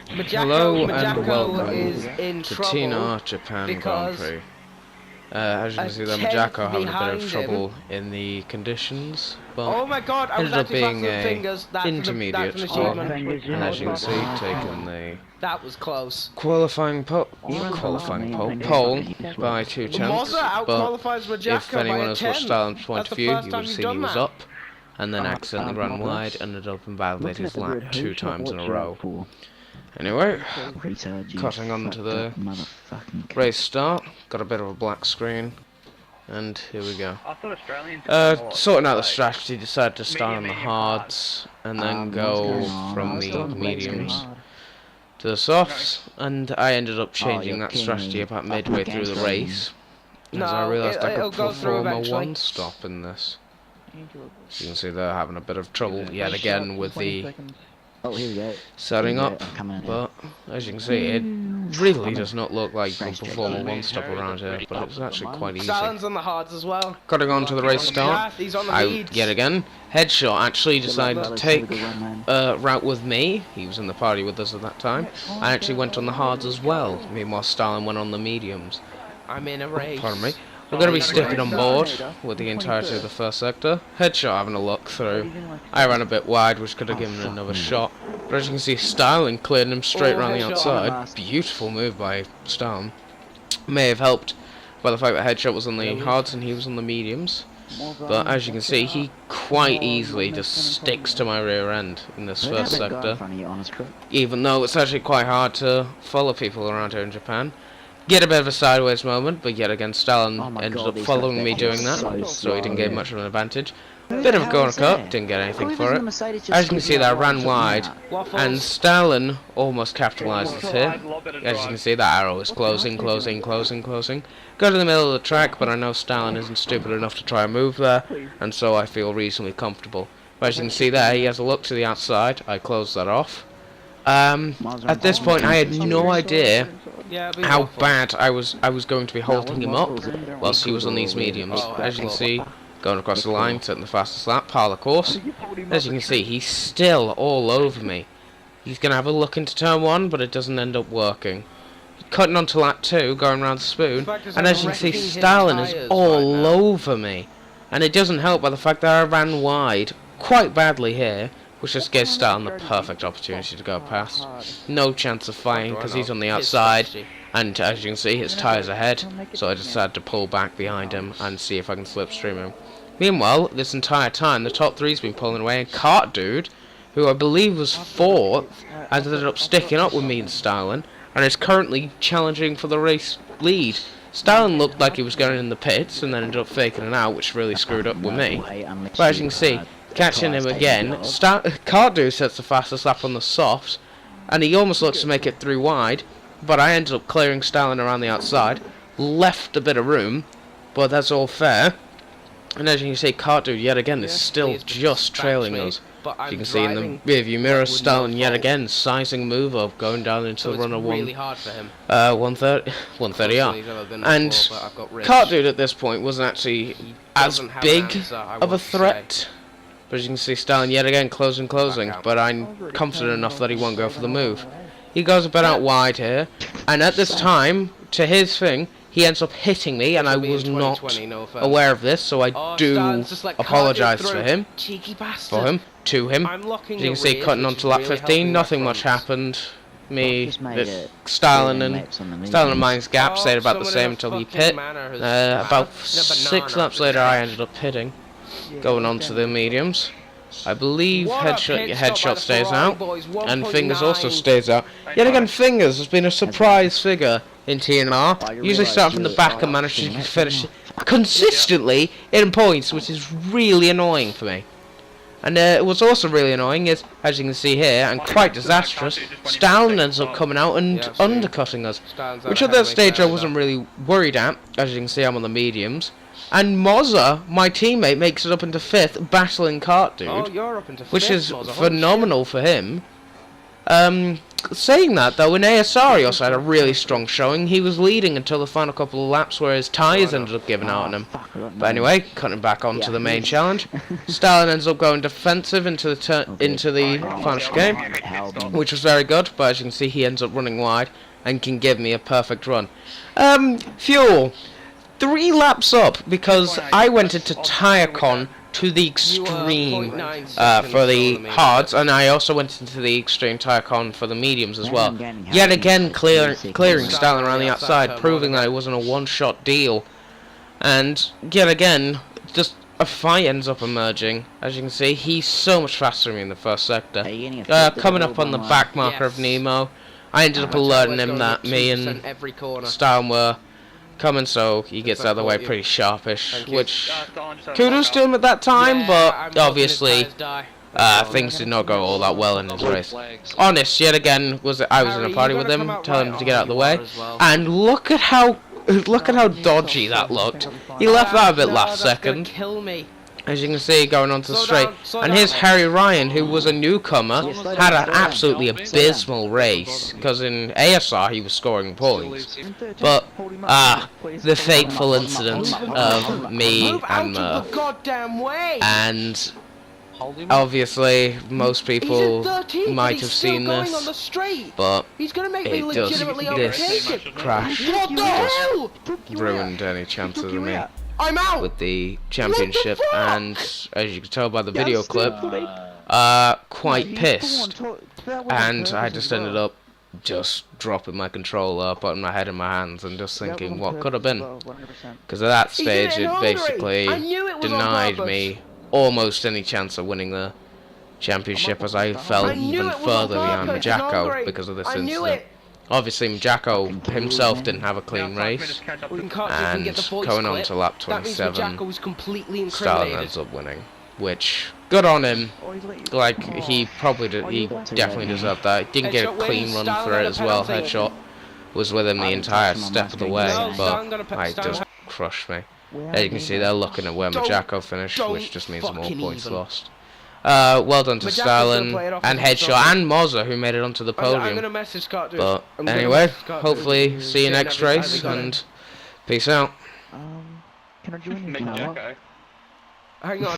Hello and welcome is in to trouble TNR Japan Grand Prix. As you can see, the Majako having a bit of trouble in the conditions, but oh my god, I was ended up actually being faster than a fingers. intermediate That's an score, achievement. and as you can see, taking the That was close. qualifying pole by 2 tenths. Moza But outqualifies Majako if anyone by a else was 10th. Stalin's point That's of the view, first you time would have you've seen done he was that. up, and then accidentally ran wide, ended up invalidated his lap 2 times in a row. Anyway, cutting on to the race start, got a bit of a black screen, and here we go. Sorting out the strategy, decided to start on the hards, and then go from the mediums to the softs, and I ended up changing that strategy about midway through the race, as I realised I could perform a one-stop in this. You can see they're having a bit of trouble yet again with the setting up, but as you can see, it really does not look like you can perform a one-stop around here, but it's actually quite easy. Stalin's on the hards as well. Cutting on to the race start, yet again, Headshot actually decided to take route with me. He was in the party with us at that time. I actually went on the hards as well, meanwhile Stalin went on the mediums. I'm in a race. Pardon me. We're going to be sticking on board with the entirety of the first sector. Headshot having a look through. I ran a bit wide, which could have given another shot. But as you can see, Stalin cleared him straight around the outside. Beautiful move by Stalin. May have helped by the fact that Headshot was on the hards and he was on the mediums. But as you can see, he quite easily just sticks to my rear end in this first sector. Even though it's actually quite hard to follow people around here in Japan. Get a bit of a sideways moment, but yet again Stalin ended up following me doing that, so he didn't get much of an advantage. Bit of a corner cut, didn't get anything for it. As you can see, that I ran wide, and Stalin almost capitalises here. As you can see, that arrow is closing, closing, closing, closing. Go to the middle of the track, but I know Stalin isn't stupid enough to try and move there, and so I feel reasonably comfortable. But as you can see there, he has a look to the outside. I closed that off. At this point, I had no idea how bad I was going to be holding him up whilst he was on these mediums. As you can see, going across the line, setting the fastest lap, par the course. As you can see, he's still all over me. He's going to have a look into turn 1, but it doesn't end up working. Cutting onto lap 2, going around the spoon, and as you can see, Stalin is all over me. And it doesn't help by the fact that I ran wide quite badly here, which just gives Stalin the perfect opportunity to go past. No chance of fighting because he's on the outside, and as you can see, his tyres ahead, so I decided to pull back behind him and see if I can slipstream him. Meanwhile, this entire time, the top three's been pulling away, and Cart Dude, who I believe was 4th, ended up sticking up with me and Stalin, and is currently challenging for the race lead. Stalin looked like he was going in the pits, and then ended up faking it out, which really screwed up with me. But as you can see, catching him again, Cardu sets the fastest lap on the softs, and he almost looks to make it through wide, but I ended up clearing Stalin around the outside, left a bit of room, but that's all fair. And as you can see, Cardu yet again is still just trailing us. As you can see in the rearview mirror, Stalin yet again sizing move up, going down into the runner 130R. And Cardu at this point wasn't actually as big of a threat. But as you can see, Stalin yet again closing, but I'm confident enough that he won't go for the move. He goes a bit out wide here, and at this time, to his thing, he ends up hitting me, and I was not aware of this, so I do apologise to him. To him. As you can see, cutting on to lap 15, nothing much happened. Stalin and mine's gap stayed about the same until he pit. About 6 laps later, I ended up pitting. Going on to the mediums. I believe Headshot stays out, and Fingers also stays out. Yet again, Fingers has been a surprise figure in TNR. Usually start from the back and manage to finish consistently in points, which is really annoying for me. And what's also really annoying is, as you can see here, and quite disastrous, Stalin ends up coming out and undercutting us, which at that stage I wasn't really worried at. As you can see, I'm on the mediums. And Moza, my teammate, makes it up into 5th, battling Cart Dude, which is phenomenal for him. saying that, though, in ASR he also had a really strong showing. He was leading until the final couple of laps where his tyres ended up giving out on him. But anyway, cutting back onto the main challenge, Stalin ends up going defensive into the final chicane, which was very good, but as you can see he ends up running wide and can give me a perfect run. Fuel, 3 laps up, because I went into tyre con to the extreme for the hards, and I also went into the extreme tyre con for the mediums as well. Yet again clearing Stalin around the outside, proving that it wasn't a one-shot deal. And yet again, just a fight ends up emerging. As you can see, he's so much faster than me in the first sector. Coming up on the back marker of Nemo, I ended up alerting him that me and Stalin were coming, so he gets out of the way pretty sharpish, which kudos to him at that time, but obviously things did not go all that well in his race. Honest, yet again, I was in a party with him, telling him to get out of the way, and look at how dodgy that looked. He left that a bit last second. As you can see, going onto the straight. And here's Harry Ryan, who was a newcomer, had an absolutely abysmal race, because in ASR he was scoring points. But, the fateful incident of me and Murph. And obviously, most people might have seen this, but this crash just ruined any chances of me with the championship, and as you can tell by the video clip, quite pissed, and I just ended up just dropping my controller, putting my head in my hands, and just thinking what could have been, because at that stage it basically denied me almost any chance of winning the championship, as I fell even further behind Majako because of this incident. Obviously, Majako himself didn't have a clean race, and going on to lap 27, Stalin ends up winning, which, good on him. Like, he definitely deserved that. He didn't get a clean run for it as well. Headshot was with him the entire step of the way, but it just crushed me. As you can see, they're looking at where Majako finished, which just means more points lost. Well done to Stalin and Headshot and Mozza, who made it onto the podium. But anyway, hopefully see you next race, and peace out. Can I join you now? Hang on.